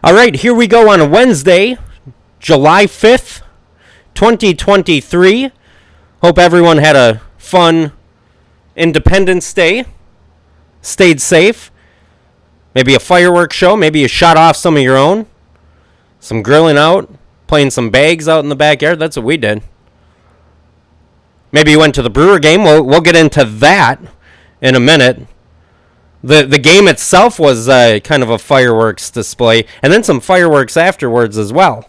All right, here we go on a Wednesday, July 5th, 2023. Hope everyone had a fun Independence Day, stayed safe. Maybe a fireworks show, maybe you shot off some of your own. Some grilling out, playing some bags out in the backyard. That's what we did. Maybe you went to the Brewer game. We'll get into that in a minute. The game itself was kind of a fireworks display, and then some fireworks afterwards as well.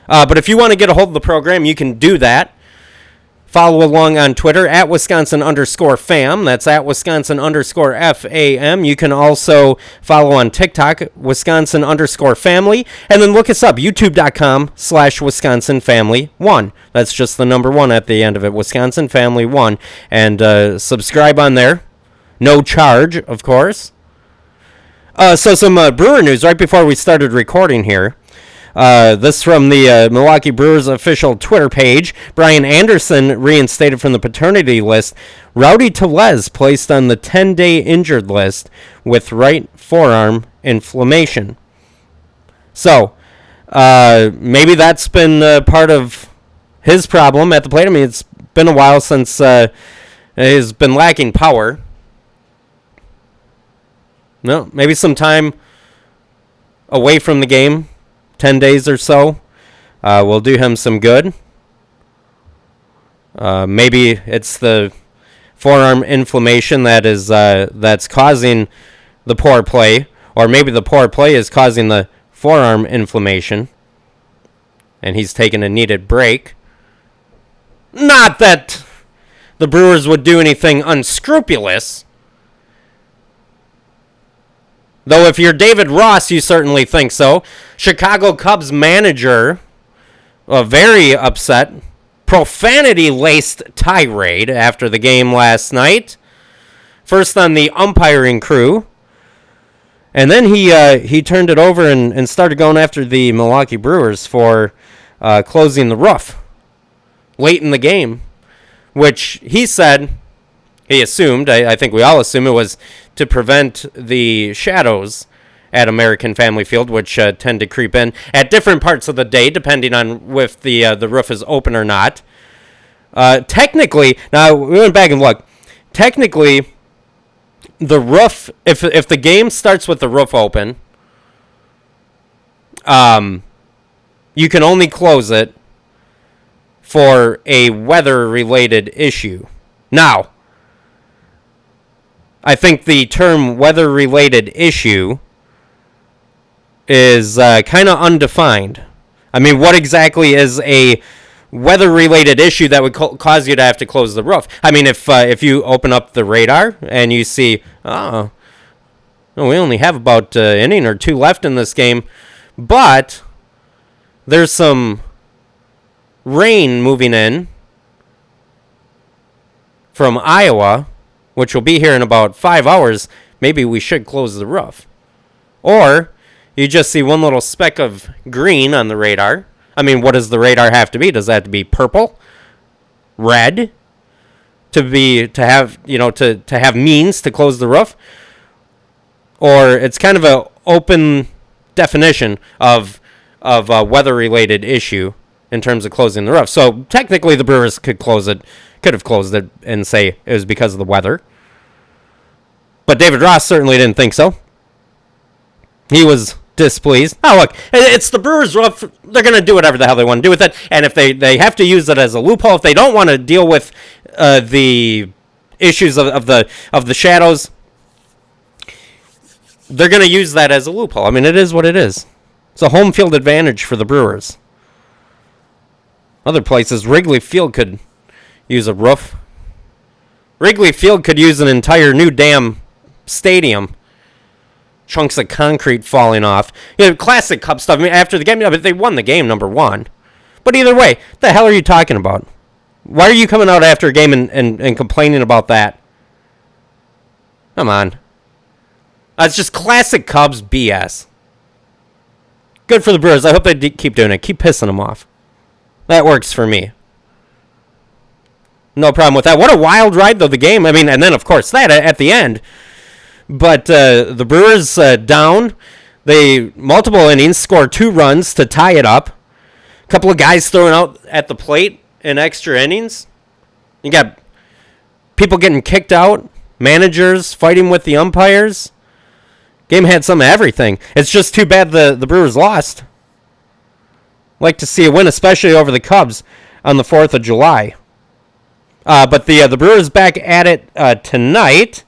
But if you want to get a hold of the program, you can do that. Follow along on Twitter at Wisconsin_fam. That's at Wisconsin_FAM. You can also follow on TikTok, Wisconsin_family. And then look us up, youtube.com/WisconsinFamily1. That's just the number 1 at the end of it, WisconsinFamily1. And subscribe on there. No charge, of course. So some Brewer news right before we started recording here. This from the Milwaukee Brewers official Twitter page. Brian Anderson reinstated from the paternity list. Rowdy Tellez placed on the 10-day injured list with right forearm inflammation. So, maybe that's been part of his problem at the plate. I mean, it's been a while since he's been lacking power. No, maybe some time away from the game. 10 days or so will do him some good. Maybe it's the forearm inflammation that's causing the poor play, or maybe the poor play is causing the forearm inflammation, and he's taking a needed break. Not that the Brewers would do anything unscrupulous. Though if you're David Ross, you certainly think so. Chicago Cubs manager, very upset, profanity-laced tirade after the game last night. First on the umpiring crew. And then he turned it over and started going after the Milwaukee Brewers for closing the roof late in the game, which he said, he assumed, I think we all assume it was to prevent the shadows at American Family Field, which tend to creep in at different parts of the day, depending on if the roof is open or not. Technically, now we went back and looked. Technically, the roof, if the game starts with the roof open, you can only close it for a weather-related issue. Now, I think the term weather-related issue is kind of undefined. I mean, what exactly is a weather-related issue that would cause you to have to close the roof? I mean, if you open up the radar and you see, we only have about an inning or 2 left in this game, but there's some rain moving in from Iowa, which will be here in about 5 hours, maybe we should close the roof. Or you just see one little speck of green on the radar. I mean, what does the radar have to be? Does that have to be purple? Red? To have means to close the roof? Or it's kind of an open definition of a weather-related issue in terms of closing the roof. So technically the Brewers could have closed it and say it was because of the weather. But David Ross certainly didn't think so. He was displeased. Oh, look, it's the Brewers' roof. They're going to do whatever the hell they want to do with it. And if they have to use it as a loophole, if they don't want to deal with the issues of the shadows, they're going to use that as a loophole. I mean, it is what it is. It's a home field advantage for the Brewers. Other places, Wrigley Field could use a roof. Wrigley Field could use an entire new damn stadium. Chunks of concrete falling off. Classic Cub stuff. I mean, after the game, but they won the game, number 1. But either way, what the hell are you talking about? Why are you coming out after a game and complaining about that? Come on. That's just classic Cubs BS. Good for the Brewers. I hope they keep doing it. Keep pissing them off. That works for me. No problem with that. What a wild ride, though, the game. I mean, and then, of course, that at the end. But the Brewers down. They multiple innings, score 2 runs to tie it up. A couple of guys throwing out at the plate in extra innings. You got people getting kicked out, managers fighting with the umpires. Game had some of everything. It's just too bad the Brewers lost. Like to see a win, especially over the Cubs on the 4th of July. But the Brewers back at it tonight.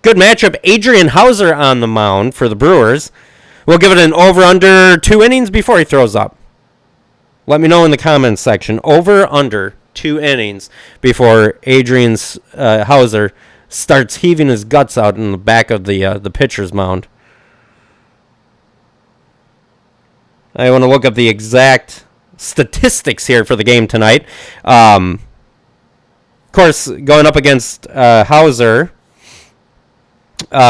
Good matchup. Adrian Hauser on the mound for the Brewers. We'll give it an over-under 2 innings before he throws up. Let me know in the comments section. Over-under 2 innings before Adrian Hauser starts heaving his guts out in the back of the pitcher's mound. I want to look up the exact statistics here for the game tonight. Of course, going up against Hauser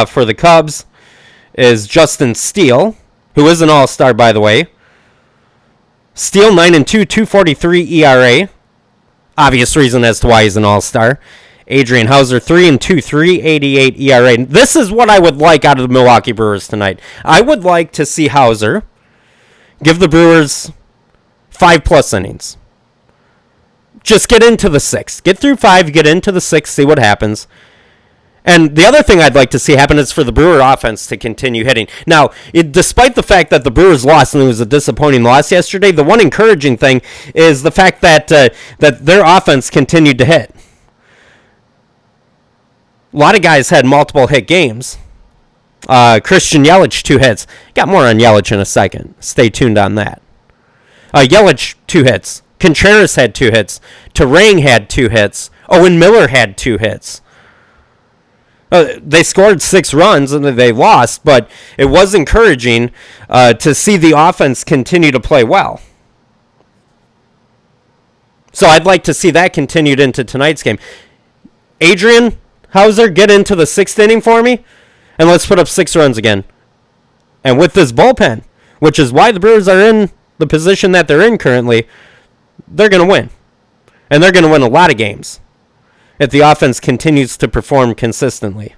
for the Cubs is Justin Steele, who is an all-star, by the way. Steele, 9-2, 2.43 ERA. Obvious reason as to why he's an all-star. Adrian Hauser, 3-2, 3.88 ERA. This is what I would like out of the Milwaukee Brewers tonight. I would like to see Hauser give the Brewers 5+ innings. Just get into the 6th. Get through 5, get into the 6th, see what happens. And the other thing I'd like to see happen is for the Brewer offense to continue hitting. Now, despite the fact that the Brewers lost and it was a disappointing loss yesterday, the one encouraging thing is the fact that that their offense continued to hit. A lot of guys had multiple hit games. Christian Yelich, 2 hits. Got more on Yelich in a second. Stay tuned on that. Yelich, 2 hits. Contreras had 2 hits. Turang had 2 hits. Owen Miller had 2 hits. They scored 6 runs and they lost, but it was encouraging to see the offense continue to play well. So I'd like to see that continued into tonight's game. Adrian Hauser, get into the 6th inning for me, and let's put up 6 runs again. And with this bullpen, which is why the Brewers are in the position that they're in currently, they're going to win. And they're going to win a lot of games if the offense continues to perform consistently.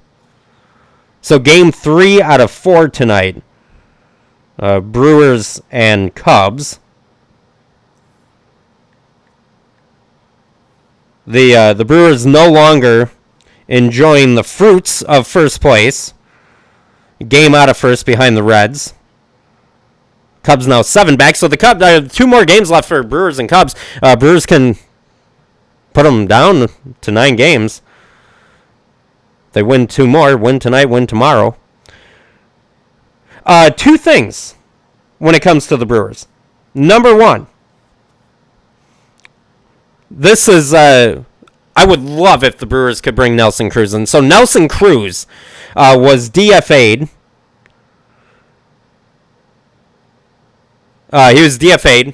So game 3 out of 4 tonight. Brewers and Cubs. The Brewers no longer enjoying the fruits of first place. Game out of first behind the Reds. Cubs now 7 back. So the Cubs, 2 more games left for Brewers and Cubs. Brewers can put them down to 9 games. They win 2 more. Win tonight, win tomorrow. 2 things when it comes to the Brewers. Number 1. This is... I would love if the Brewers could bring Nelson Cruz in. So Nelson Cruz was DFA'd. He was DFA'd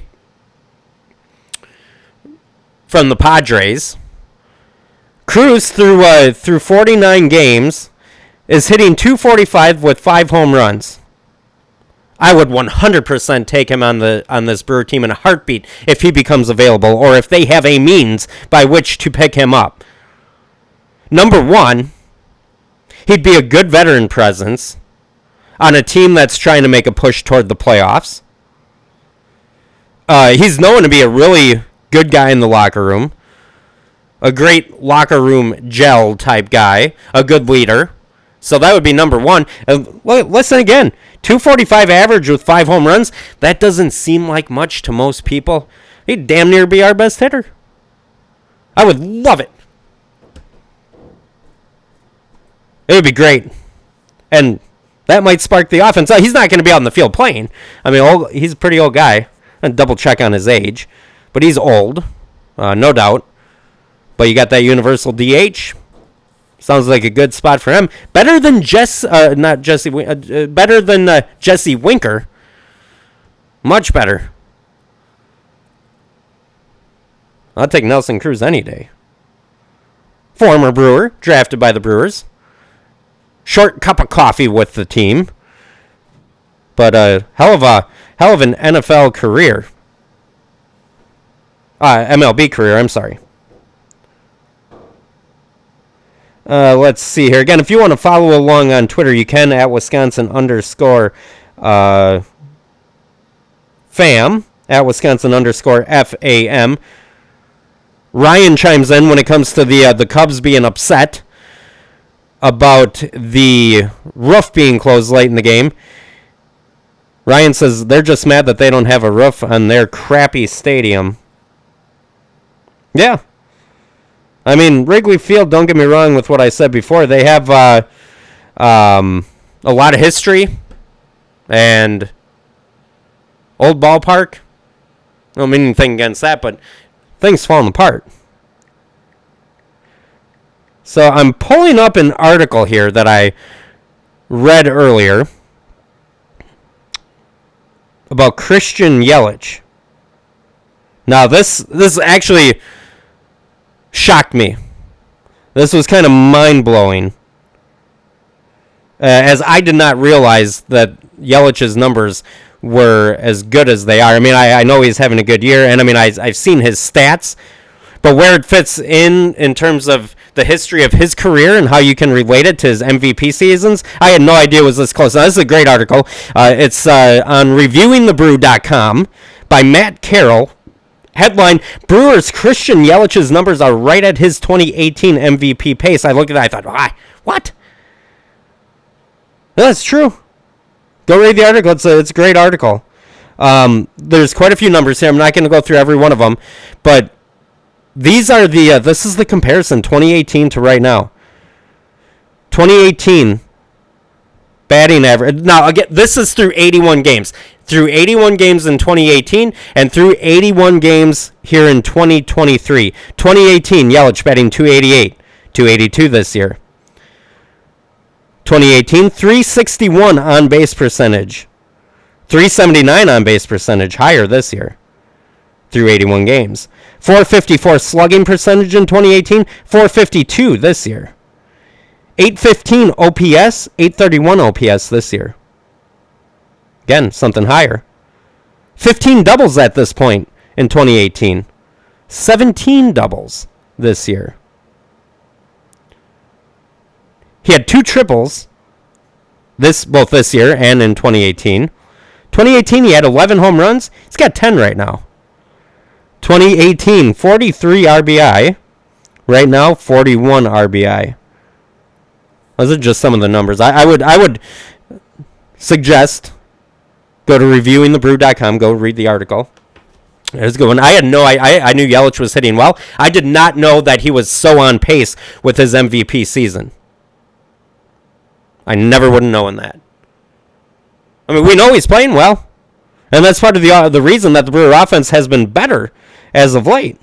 from the Padres. Cruz, through 49 games, is hitting .245 with 5 home runs. I would 100% take him on this Brewer team in a heartbeat if he becomes available, or if they have a means by which to pick him up. Number 1, he'd be a good veteran presence on a team that's trying to make a push toward the playoffs. He's known to be a really good guy in the locker room, a great locker room gel type guy, a good leader. So that would be number 1. Listen again, .245 average with 5 home runs. That doesn't seem like much to most people. He'd damn near be our best hitter. I would love it. It would be great. And that might spark the offense. He's not going to be out in the field playing. I mean, he's a pretty old guy. I'll double check on his age. But he's old, no doubt. But you got that universal DH. Sounds like a good spot for him. Better than better than Jesse Winker. Much better. I'll take Nelson Cruz any day. Former Brewer, drafted by the Brewers. Short cup of coffee with the team. But hell of an NFL career. MLB career, I'm sorry. Let's see here. Again, if you want to follow along on Twitter, you can at Wisconsin_fam, at Wisconsin_FAM. Ryan chimes in when it comes to the Cubs being upset about the roof being closed late in the game. Ryan says they're just mad that they don't have a roof on their crappy stadium. Yeah. I mean, Wrigley Field, don't get me wrong with what I said before. They have a lot of history and old ballpark. I don't mean anything against that, but things falling apart. So I'm pulling up an article here that I read earlier about Christian Yelich. Now, this actually shocked me. This was kind of mind-blowing, as I did not realize that Yelich's numbers were as good as they are. I mean, I know he's having a good year, and I mean, I've seen his stats, but where it fits in terms of the history of his career and how you can relate it to his MVP seasons, I had no idea it was this close. Now, this is a great article. It's on reviewingthebrew.com by Matt Carroll. Headline, Brewers' Christian Yelich's numbers are right at his 2018 MVP pace. I looked at that, I thought, what? No, that's true. Go read the article. It's a great article. There's quite a few numbers here. I'm not going to go through every one of them, but these are this is the comparison, 2018 to right now. 2018 batting average. Now, again, this is through 81 games. Through 81 games in 2018 and through 81 games here in 2023. 2018, Yelich batting 288, 282 this year. 2018, 361 on base percentage. 379 on base percentage, higher this year through 81 games. 454 slugging percentage in 2018, 452 this year. 815 OPS, 831 OPS this year. Again, something higher. 15 doubles at this point in 2018. 17 doubles this year. He had 2 triples both this year and in 2018. 2018, he had 11 home runs. He's got 10 right now. 2018, 43 RBI. Right now, 41 RBI. Those are just some of the numbers. I would suggest go to reviewingthebrew.com. Go read the article. There's a good one. I knew Yelich was hitting well. I did not know that he was so on pace with his MVP season. I never would have known that. I mean, we know he's playing well. And that's part of the reason that the Brewer offense has been better as of late.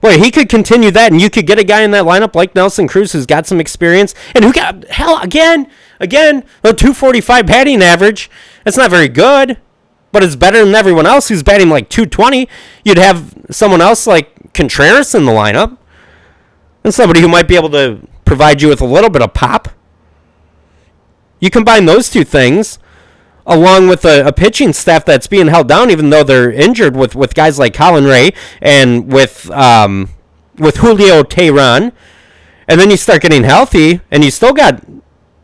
Boy, he could continue that, and you could get a guy in that lineup like Nelson Cruz who's got some experience, and who got, again, a 245 batting average. That's not very good, but it's better than everyone else who's batting like 220. You'd have someone else like Contreras in the lineup, and somebody who might be able to provide you with a little bit of pop. You combine those two things, along with a pitching staff that's being held down, even though they're injured, with guys like Colin Ray and with Julio Teheran, and then you start getting healthy, and you still got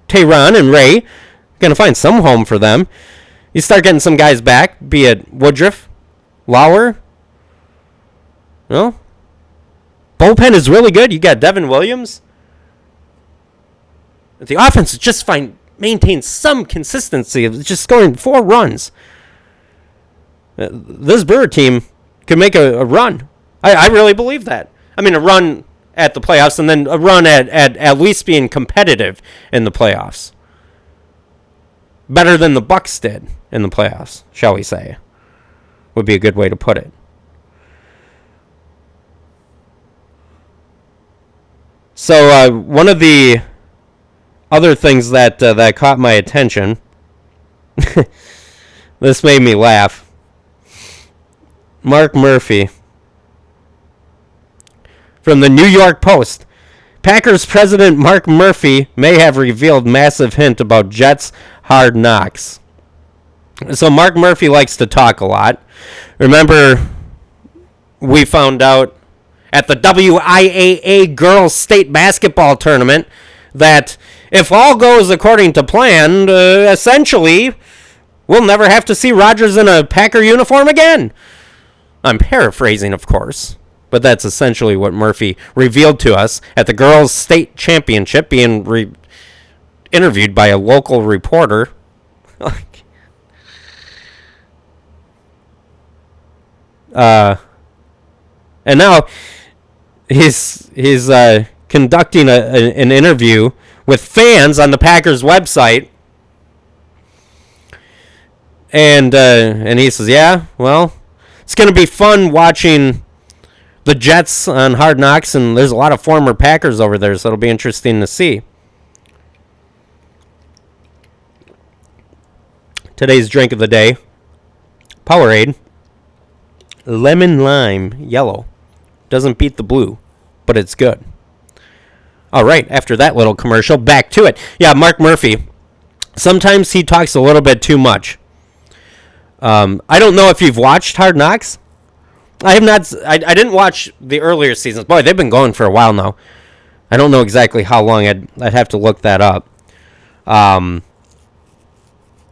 Teheran and Ray. You're gonna find some home for them. You start getting some guys back, be it Woodruff, Lauer. Bullpen is really good. You got Devin Williams. The offense is just fine. Maintain some consistency of just scoring 4 runs. This Brewer team could make a run. I really believe that. I mean, a run at the playoffs, and then a run at least being competitive in the playoffs. Better than the Bucks did in the playoffs, shall we say. Would be a good way to put it. So one of the other things that caught my attention, this made me laugh. Mark Murphy from the New York Post. Packers president Mark Murphy may have revealed massive hint about Jets' hard knocks. So Mark Murphy likes to talk a lot. Remember, we found out at the WIAA Girls State Basketball Tournament that, if all goes according to plan, essentially, we'll never have to see Rogers in a Packer uniform again. I'm paraphrasing, of course, but that's essentially what Murphy revealed to us at the Girls State Championship, being interviewed by a local reporter. And now he's conducting an interview with fans on the Packers website, and he says, "Yeah, well, it's going to be fun watching the Jets on Hard Knocks, and there's a lot of former Packers over there, so it'll be interesting to see." Today's drink of the day, Powerade, lemon lime yellow. Doesn't beat the blue, but it's good. All right, after that little commercial, back to it. Yeah, Mark Murphy. Sometimes he talks a little bit too much. I don't know if you've watched Hard Knocks. I have not. I didn't watch the earlier seasons. Boy, they've been going for a while now. I don't know exactly how long. I'd have to look that up.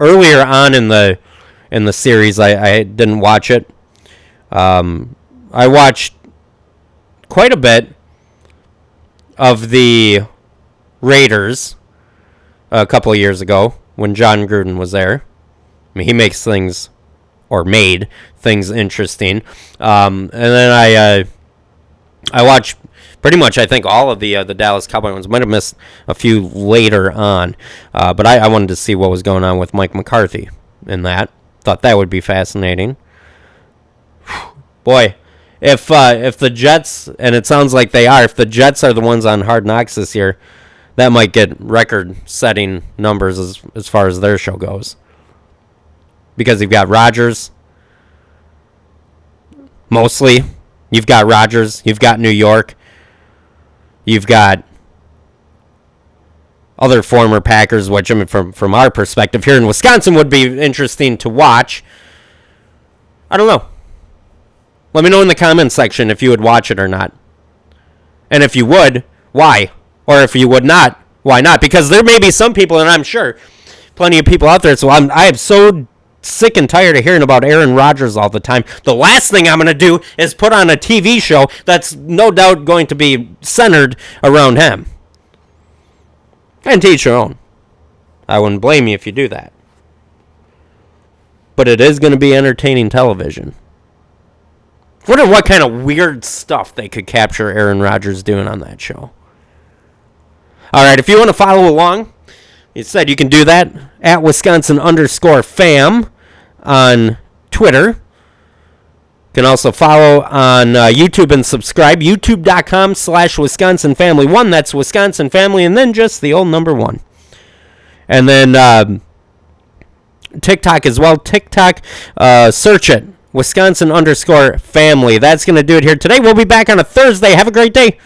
Earlier on in the series, I didn't watch it. I watched quite a bit of the Raiders a couple of years ago when John Gruden was there. I mean, he makes things, or made things, interesting. And then I watched pretty much, I think, all of the Dallas Cowboys ones. Might have missed a few later on, but I wanted to see what was going on with Mike McCarthy in that. Thought that would be fascinating. Boy, if the Jets, and it sounds like they are, if the Jets are the ones on Hard Knocks this year, that might get record-setting numbers as far as their show goes. Because you've got Rodgers, mostly. You've got Rodgers. You've got New York. You've got other former Packers, which, I mean, from our perspective here in Wisconsin, would be interesting to watch. I don't know. Let me know in the comments section if you would watch it or not. And if you would, why? Or if you would not, why not? Because there may be some people, and I'm sure plenty of people out there, so I am so sick and tired of hearing about Aaron Rodgers all the time. The last thing I'm going to do is put on a TV show that's no doubt going to be centered around him. And to each your own. I wouldn't blame you if you do that. But it is going to be entertaining television. I wonder what kind of weird stuff they could capture Aaron Rodgers doing on that show. All right, if you want to follow along, you said you can do that at Wisconsin_fam on Twitter. You can also follow on YouTube and subscribe. YouTube.com/Wisconsin Family 1. That's Wisconsin Family, and then just the old number 1. And then TikTok as well. TikTok, search it. Wisconsin_family. That's going to do it here today. We'll be back on a Thursday. Have a great day.